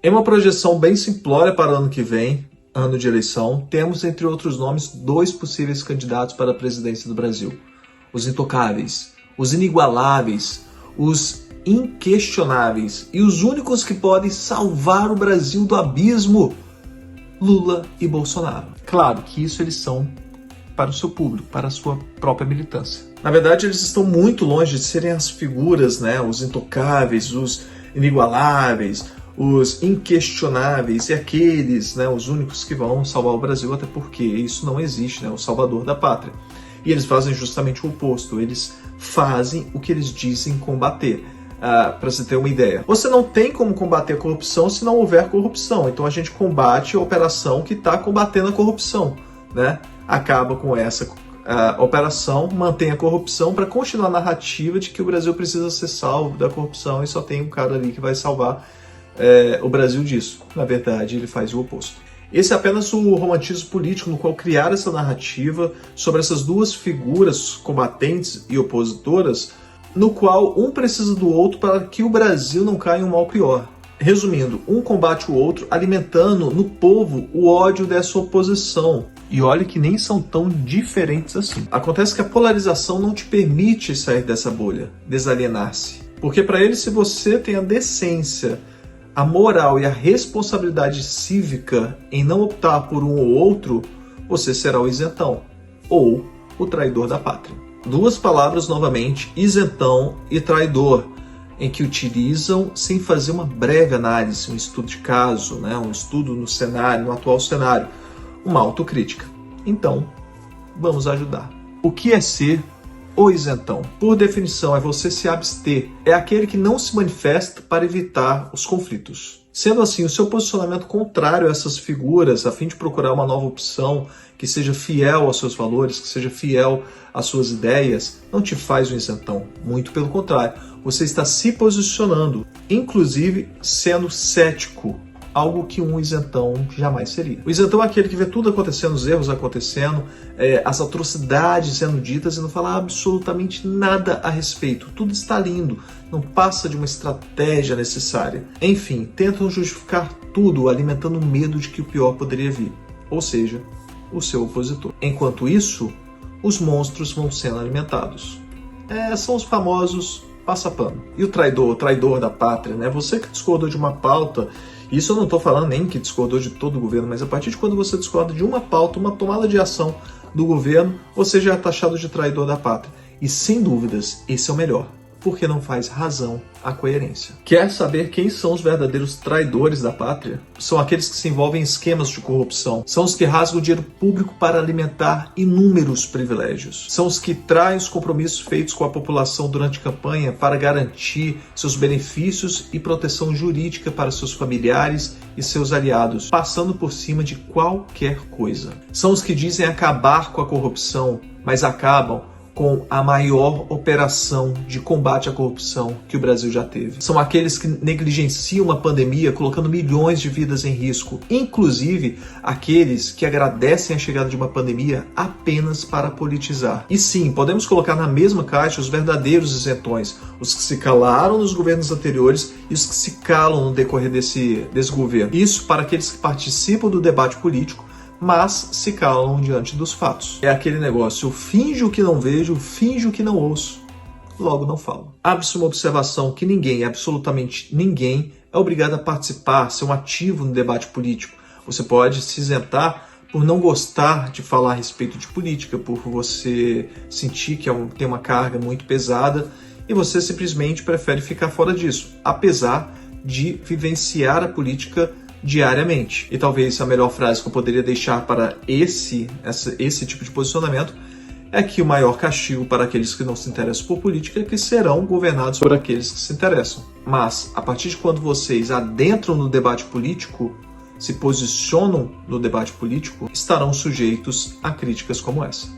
Em uma projeção bem simplória para o ano que vem, ano de eleição, temos, entre outros nomes, 2 possíveis candidatos para a presidência do Brasil. Os intocáveis, os inigualáveis, os inquestionáveis e os únicos que podem salvar o Brasil do abismo, Lula e Bolsonaro. Claro que isso eles são para o seu público, para a sua própria militância. Na verdade, eles estão muito longe de serem as figuras, né? Os intocáveis, os inigualáveis, os inquestionáveis e aqueles, né, os únicos que vão salvar o Brasil, até porque isso não existe, né, o salvador da pátria. E eles fazem justamente o oposto, eles fazem o que eles dizem combater. Para você ter uma ideia, você não tem como combater a corrupção se não houver corrupção, então a gente combate a operação que está combatendo a corrupção, né? Acaba com essa operação, mantém a corrupção para continuar a narrativa de que o Brasil precisa ser salvo da corrupção e só tem um cara ali que vai salvar o Brasil disso. Na verdade, ele faz o oposto. Esse é apenas o romantismo político no qual criaram essa narrativa sobre essas duas figuras combatentes e opositoras, no qual um precisa do outro para que o Brasil não caia em um mal pior. Resumindo, um combate o outro, alimentando no povo o ódio dessa oposição. E olha que nem são tão diferentes assim. Acontece que a polarização não te permite sair dessa bolha, desalienar-se. Porque para ele, se você tem a decência, a moral e a responsabilidade cívica em não optar por um ou outro, você será o isentão, ou o traidor da pátria. 2 palavras novamente, isentão e traidor, em que utilizam sem fazer uma breve análise, um estudo de caso, né? Um estudo no cenário, no atual cenário, uma autocrítica. Então, vamos ajudar. O que é ser o isentão? Por definição, é você se abster. É aquele que não se manifesta para evitar os conflitos. Sendo assim, o seu posicionamento contrário a essas figuras, a fim de procurar uma nova opção que seja fiel aos seus valores, que seja fiel às suas ideias, não te faz um isentão. Muito pelo contrário, você está se posicionando, inclusive sendo cético, algo que um isentão jamais seria. O isentão é aquele que vê tudo acontecendo, os erros acontecendo, as atrocidades sendo ditas e não fala absolutamente nada a respeito. Tudo está lindo, não passa de uma estratégia necessária. Enfim, tentam justificar tudo alimentando o medo de que o pior poderia vir, ou seja, o seu opositor. Enquanto isso, os monstros vão sendo alimentados. São os famosos passapano. E o traidor da pátria, né? Você que discordou de uma pauta, isso eu não estou falando nem que discordou de todo o governo, mas a partir de quando você discorda de uma pauta, uma tomada de ação do governo, você já é taxado de traidor da pátria. E sem dúvidas, esse é o melhor, porque não faz razão à coerência. Quer saber quem são os verdadeiros traidores da pátria? São aqueles que se envolvem em esquemas de corrupção. São os que rasgam o dinheiro público para alimentar inúmeros privilégios. São os que traem os compromissos feitos com a população durante a campanha para garantir seus benefícios e proteção jurídica para seus familiares e seus aliados, passando por cima de qualquer coisa. São os que dizem acabar com a corrupção, mas acabam com a maior operação de combate à corrupção que o Brasil já teve. São aqueles que negligenciam uma pandemia, colocando milhões de vidas em risco, inclusive aqueles que agradecem a chegada de uma pandemia apenas para politizar. E sim, podemos colocar na mesma caixa os verdadeiros isentões, os que se calaram nos governos anteriores e os que se calam no decorrer desse governo. Isso para aqueles que participam do debate político, mas se calam diante dos fatos. É aquele negócio, eu finjo que não vejo, finjo que não ouço, logo não falo. Abre-se uma observação que ninguém, absolutamente ninguém, é obrigado a participar, ser um ativo no debate político. Você pode se isentar por não gostar de falar a respeito de política, por você sentir que tem uma carga muito pesada e você simplesmente prefere ficar fora disso, apesar de vivenciar a política diariamente. E talvez a melhor frase que eu poderia deixar para esse tipo de posicionamento é que o maior castigo para aqueles que não se interessam por política é que serão governados por aqueles que se interessam. Mas, a partir de quando vocês adentram no debate político, se posicionam no debate político, estarão sujeitos a críticas como essa.